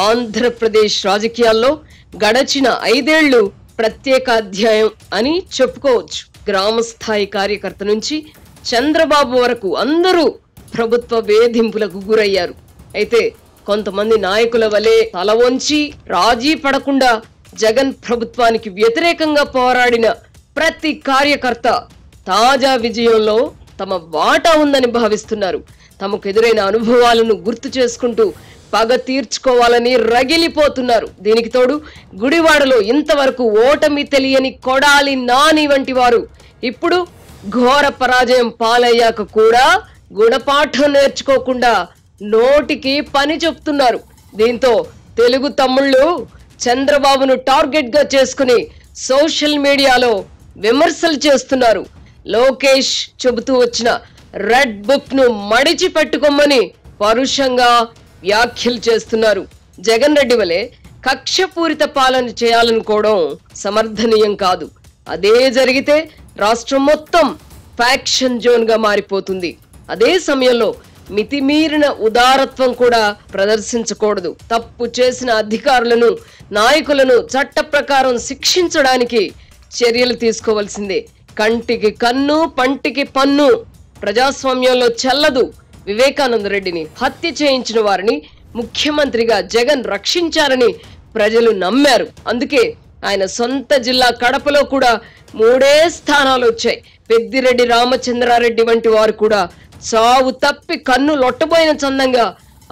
ఆంధ్రప్రదేశ్ రాజకీయాల్లో గడచిన 5 ఏళ్లు ప్రత్యేక అధ్యాయం అని చెప్పుకోవచ్చు. గ్రామ స్థాయి కార్యకర్త నుంచి చంద్రబాబు వరకు అందరూ ప్రభుత్వ వేధింపులకు గురయ్యారు. అయితే కొంతమంది నాయకుల వలె తల వంచి రాజీ పడకుండా జగన్ ప్రభుత్వానికి వ్యతిరేకంగా పోరాడిన ప్రతి కార్యకర్త తాజా విజయంలో తమ వాటా ఉందని భావిస్తున్నారు. తమకు ఎదురైన అనుభవాలను గుర్తు చేసుకుంటూ పగ తీర్చుకోవాలని రగిలిపోతున్నారు. దీనికి తోడు గుడివాడలో ఇంతవరకు ఓటమి తెలియని కొడాలి నాని వంటి వారు ఇప్పుడు ఘోర పరాజయం పాలయ్యాక కూడా గుణపాఠం నేర్చుకోకుండా నోటికి పని చెప్తున్నారు. దీంతో తెలుగు తమ్ముళ్ళు చంద్రబాబును టార్గెట్ గా చేసుకుని సోషల్ మీడియాలో విమర్శలు చేస్తున్నారు. లోకేష్ చెబుతూ వచ్చిన రెడ్ బుక్ ను మడిచి పెట్టుకోమని పరుషంగా వ్యాఖ్యలు చేస్తున్నారు. జగన్ రెడ్డి వలె కక్షపూరిత పాలన చేయాలనుకోవడం సమర్థనీయం కాదు. అదే జరిగితే రాష్ట్రం మొత్తం ఫ్యాక్షన్ జోన్ గా మారిపోతుంది. అదే సమయంలో మితిమీరిన ఉదారత్వం కూడా ప్రదర్శించకూడదు. తప్పు చేసిన అధికారులను, నాయకులను చట్ట ప్రకారం శిక్షించడానికి చర్యలు తీసుకోవాల్సిందే. కంటికి కన్ను, పంటికి పన్ను ప్రజాస్వామ్యంలో చెల్లదు. వివేకానంద రెడ్డిని హత్య చేయించిన వారిని ముఖ్యమంత్రిగా జగన్ రక్షించారని ప్రజలు నమ్మారు. అందుకే ఆయన సొంత జిల్లా కడపలో కూడా 3 స్థానాలు వచ్చాయి. పెద్దిరెడ్డి రామచంద్రారెడ్డి వంటి వారు కూడా చావు తప్పి కన్ను లొట్టబోయిన చందంగా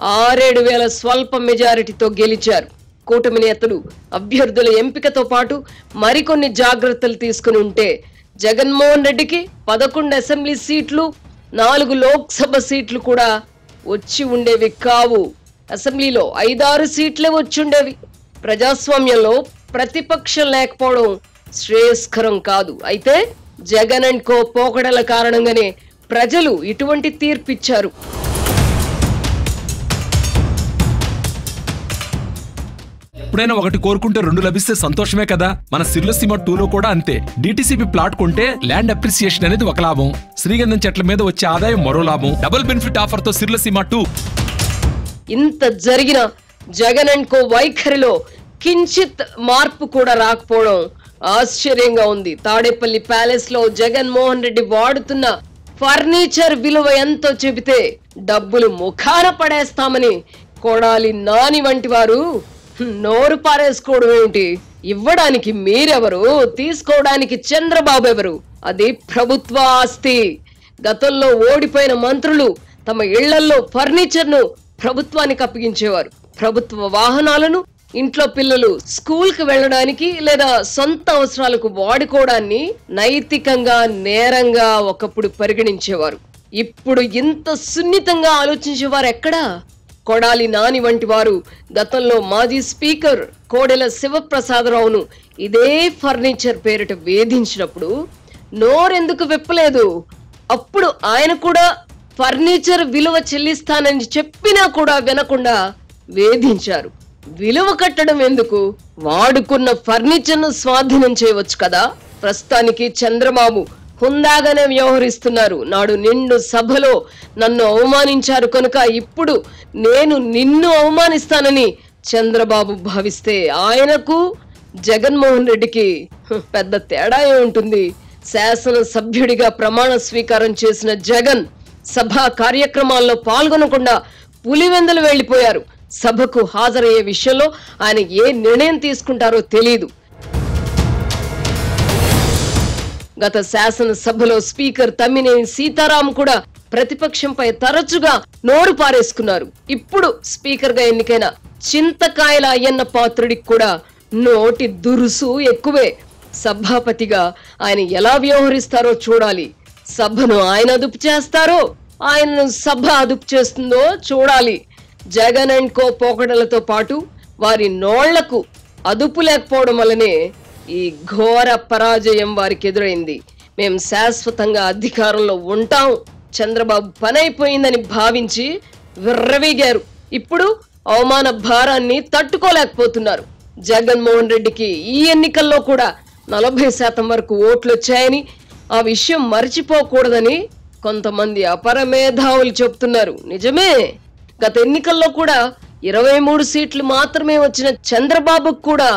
6-7 వేల స్వల్ప మెజారిటీతో గెలిచారు. కూటమి నేతలు అభ్యర్థుల ఎంపికతో పాటు మరికొన్ని జాగ్రత్తలు తీసుకుని ఉంటే జగన్మోహన్ రెడ్డికి 11 అసెంబ్లీ సీట్లు, 4 లోక్సభ సీట్లు కూడా వచ్చి ఉండేవి కావు. అసెంబ్లీలో 5-6 సీట్లే వచ్చుండేవి. ప్రజాస్వామ్యంలో ప్రతిపక్షం లేకపోవడం శ్రేయస్కరం కాదు. అయితే జగన్ అండ్ కో పోకడల కారణంగానే ప్రజలు ఇటువంటి తీర్పిచ్చారు. ఎప్పుడైనా ఒకటి కోరుకుంటే 2 లభిస్తే సంతోషమే కదా. మన సిర్లసీమ 2లో కూడా అంతే. డిటిసిపి ప్లాట్ కొంటే ల్యాండ్ అప్రిసియేషన్ అనేది ఒక లాభం, శ్రీగంధం చెట్ల మీద వచ్చే ఆదాయం మరో లాభం. డబుల్ బెనిఫిట్ ఆఫర్ తో సిర్లసీమ 2. ఇంత జరిగిన జగన్ అండ్ కో వైఖరిలో కించిత్ మార్పు కూడా రాకపోవడం ఆశ్చర్యంగా ఉంది. తాడేపల్లి ప్యాలెస్ లో జగన్మోహన్ రెడ్డి వాడుతున్న ఫర్నిచర్ విలువ ఎంతో చెబితే డబ్బులు ముఖాన పడేస్తామని కొడాలి నాని వంటి వారు నోరు పారేసుకోవడం ఏమిటి? ఇవ్వడానికి మీరెవరు? తీసుకోవడానికి చంద్రబాబు ఎవరు? అది ప్రభుత్వ ఆస్తి. గతంలో ఓడిపోయిన మంత్రులు తమ ఇళ్లల్లో ఫర్నిచర్ ను ప్రభుత్వానికి అప్పగించేవారు. ప్రభుత్వ వాహనాలను ఇంట్లో పిల్లలు స్కూల్ కి వెళ్ళడానికి లేదా సొంత అవసరాలకు వాడుకోవడాన్ని నైతికంగా నేరంగా ఒకప్పుడు పరిగణించేవారు. ఇప్పుడు ఇంత సున్నితంగా ఆలోచించేవారు ఎక్కడా? కొడాలి నాని వంటి వారు గతంలో మాజీ స్పీకర్ కోడెల శివప్రసాదరావును ఇదే ఫర్నిచర్ పేరిట వేధించినప్పుడు నోరెందుకు విప్పలేదు? అప్పుడు ఆయన కూడా ఫర్నిచర్ విలువ చెల్లిస్తానని చెప్పినా కూడా వినకుండా వేధించారు. విలువ కట్టడం ఎందుకు? వాడుకున్న ఫర్నిచర్ ను స్వాధీనం చేయవచ్చు కదా. ప్రస్తుతానికి చంద్రబాబు హుందాగానే వ్యవహరిస్తున్నారు. నాడు నిండు సభలో నన్ను అవమానించారు కనుక ఇప్పుడు నేను నిన్ను అవమానిస్తానని చంద్రబాబు భావిస్తే ఆయనకు జగన్మోహన్ రెడ్డికి పెద్ద తేడా ఉంటుంది. శాసన సభ్యుడిగా ప్రమాణ స్వీకారం చేసిన జగన్ సభా కార్యక్రమాల్లో పాల్గొనకుండా పులివెందులు వెళ్లిపోయారు. సభకు హాజరయ్యే విషయంలో ఆయన ఏ నిర్ణయం తీసుకుంటారో తెలియదు. గత శాసనసభలో స్పీకర్ తమ్మినేని సీతారాం కూడా ప్రతిపక్షంపై తరచుగా నోరు పారేసుకున్నారు. ఇప్పుడు స్పీకర్ గా ఎన్నికైన చింతకాయల అయ్యన్న పాత్రుడికి కూడా నోటి దురుసు ఎక్కువే. సభాపతిగా ఆయన ఎలా వ్యవహరిస్తారో చూడాలి. సభను ఆయన అదుపు చేస్తారో ఆయనను సభ అదుపు చేస్తుందో చూడాలి. జగన్ అండ్ కో పోకడలతో పాటు వారి నోళ్లకు అదుపు లేకపోవడం వల్లనే ఈ ఘోర పరాజయం వారికి ఎదురైంది. మేం శాశ్వతంగా అధికారంలో ఉంటాం, చంద్రబాబు పనైపోయిందని భావించి విర్రవీగారు. ఇప్పుడు అవమాన భారాన్ని తట్టుకోలేకపోతున్నారు. జగన్మోహన్ రెడ్డికి ఈ ఎన్నికల్లో కూడా 40% వరకు ఓట్లు వచ్చాయని, ఆ విషయం మర్చిపోకూడదని కొంతమంది అపరమేధావులు చెప్తున్నారు. నిజమే, గత ఎన్నికల్లో కూడా 23 సీట్లు మాత్రమే వచ్చిన చంద్రబాబుకు కూడా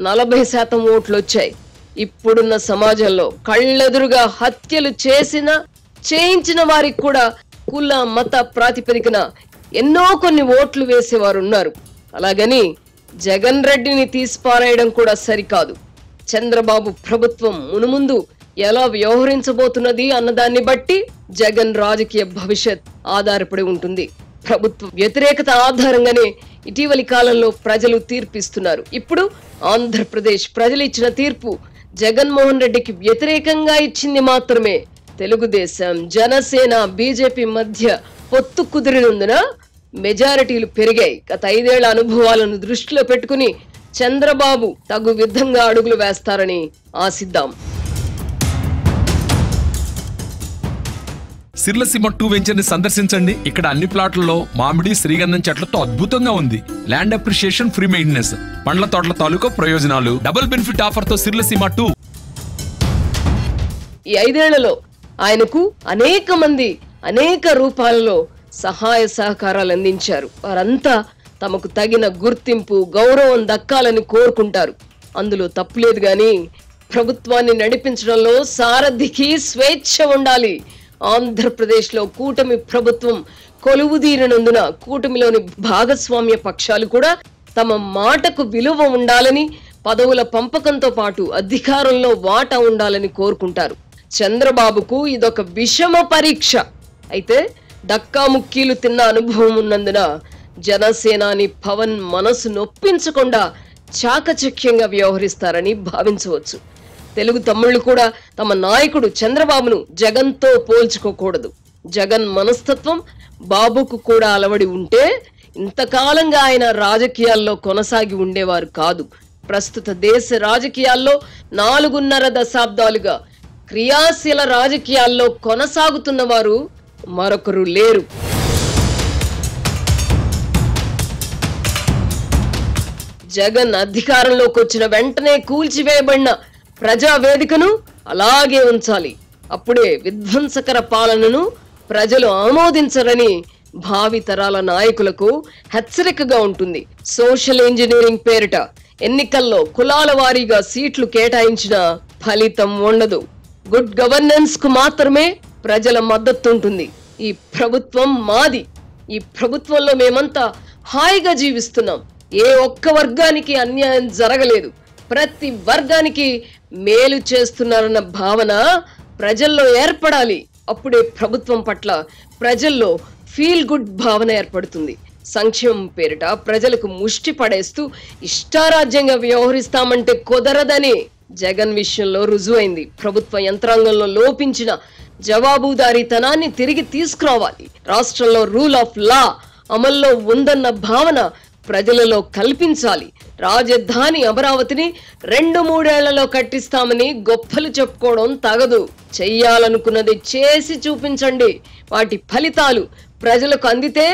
40% ఓట్లు వచ్చాయి. ఇప్పుడున్న సమాజంలో కళ్ళెదురుగా హత్యలు చేయించిన వారికి కూడా కుల మత ప్రాతిపదికన ఎన్నో కొన్ని ఓట్లు వేసేవారు ఉన్నారు. అలాగని జగన్ రెడ్డిని తీసిపారేయడం కూడా సరికాదు. చంద్రబాబు ప్రభుత్వం మునుముందు ఎలా వ్యవహరించబోతున్నది అన్నదాన్ని బట్టి జగన్ రాజకీయ భవిష్యత్ ఆధారపడి ఉంటుంది. ప్రభుత్వ వ్యతిరేకత ఆధారంగానే ఇటీవలి కాలంలో ప్రజలు తీర్పిస్తున్నారు. ఇప్పుడు ఆంధ్రప్రదేశ్ ప్రజలు ఇచ్చిన తీర్పు జగన్మోహన్ రెడ్డికి వ్యతిరేకంగా ఇచ్చింది మాత్రమే. తెలుగుదేశం, జనసేన, బీజేపీ మధ్య పొత్తు కుదిరినందున మెజారిటీలు పెరిగాయి. గత 5 ఏళ్ల అనుభవాలను దృష్టిలో పెట్టుకుని చంద్రబాబు తగు విధంగా అడుగులు వేస్తారని ఆశిద్దాం. సిర్లసీమ 2 వెంచర్ ని సందర్శించండి. ఇక్కడ అన్ని ప్లాట్లలో మామిడి, శ్రీగంధం చెట్లతో అద్భుతంగా ఉంది. ల్యాండ్ అప్రిషియేషన్, ఫ్రీ మెయింటెనెన్స్, పండ్ల తోటల తాలూకా ప్రయోజనాలు, డబుల్ బెనిఫిట్ ఆఫర్ తో సిర్లసీమ 2. ఈ 5 ఏళ్లలో ఆయనకు అనేక మంది అనేక రూపాలలో సహాయ సహకారాలు అందించారు. వారంతా తమకు తగిన గుర్తింపు, గౌరవం దక్కాలని కోరుకుంటారు. అందులో తప్పులేదు. గాని ప్రభుత్వాన్ని నడిపించడంలో సారథికి స్వేచ్ఛ ఉండాలి. ఆంధ్రప్రదేశ్ లో కూటమి ప్రభుత్వం కొలువుదీరినందున కూటమిలోని భాగస్వామ్య పక్షాలు కూడా తమ మాటకు విలువ ఉండాలని, పదవుల పంపకంతో పాటు అధికారంలో వాటా ఉండాలని కోరుకుంటారు. చంద్రబాబుకు ఇదొక విషమ పరీక్ష. అయితే డక్కాముక్కీలు తిన్న అనుభవం ఉన్నందున జనసేనాని పవన్ మనసు నొప్పించకుండా చాకచక్యంగా వ్యవహరిస్తారని భావించవచ్చు. తెలుగు తమ్ముళ్లు కూడా తమ నాయకుడు చంద్రబాబును జగన్తో పోల్చుకోకూడదు. జగన్ మనస్తత్వం బాబుకు కూడా అలవడి ఉంటే ఇంతకాలంగా ఆయన రాజకీయాల్లో కొనసాగి ఉండేవారు కాదు. ప్రస్తుత దేశ రాజకీయాల్లో 4.5 దశాబ్దాలుగా క్రియాశీల రాజకీయాల్లో కొనసాగుతున్న వారు మరొకరు లేరు. జగన్ అధికారంలోకి వచ్చిన వెంటనే కూల్చివేయబడిన ప్రజావేదికను అలాగే ఉంచాలి. అప్పుడే విధ్వంసకర పాలనను ప్రజలు ఆమోదించరని భావితరాల నాయకులకు హెచ్చరికగా ఉంటుంది. సోషల్ ఇంజనీరింగ్ పేరిట ఎన్నికల్లో కులాల వారీగా సీట్లు కేటాయించిన ఫలితం ఉండదు. గుడ్ గవర్నెన్స్ కు మాత్రమే ప్రజల మద్దతు ఉంటుంది. ఈ ప్రభుత్వం మాది. ఈ ప్రభుత్వంలో మేమంతా హాయిగా జీవిస్తున్నాం. ఏ ఒక్క వర్గానికి అన్యాయం జరగలేదు. ప్రతి వర్గానికి మేలు చేస్తున్నారన్న భావన ప్రజల్లో ఏర్పడాలి. అప్పుడే ప్రభుత్వం పట్ల ప్రజల్లో ఫీల్ గుడ్ భావన ఏర్పడుతుంది. సంక్షేమం పేరిట ప్రజలకు ముష్టి పడేస్తూ ఇష్టారాజ్యంగా వ్యవహరిస్తామంటే కుదరదని జగన్ విషయంలో రుజువైంది. ప్రభుత్వ యంత్రాంగంలో లోపించిన జవాబుదారీతనాన్ని తిరిగి తీసుకురావాలి. రాష్ట్రంలో రూల్ ఆఫ్ లా అమల్లో ఉందన్న భావన ప్రజలలో కల్పించాలి. రాజధాని అమరావతిని 2-3 ఏళ్లలో కట్టిస్తామని గొప్పలు చెప్పుకోవడం తగదు. చెయ్యాలనుకున్నది చేసి చూపించండి. వాటి ఫలితాలు ప్రజలకు అందితే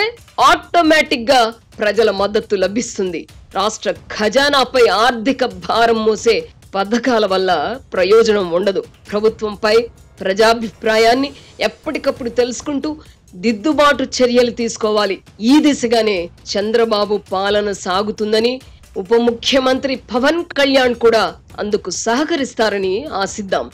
ఆటోమేటిక్ గా ప్రజల మద్దతు లభిస్తుంది. రాష్ట్ర ఖజానాపై ఆర్థిక భారం మోసే పథకాల వల్ల ప్రయోజనం ఉండదు. ప్రభుత్వంపై ప్రజాభిప్రాయాన్ని ఎప్పటికప్పుడు తెలుసుకుంటూ దిద్దుబాటు చర్యలు తీసుకోవాలి. ఈ దిశగానే చంద్రబాబు పాలన సాగుతుందని ఉప ముఖ్యమంత్రి పవన్ కళ్యాణ్ కూడా అందుకు సహకరిస్తారని ఆశిద్దాం.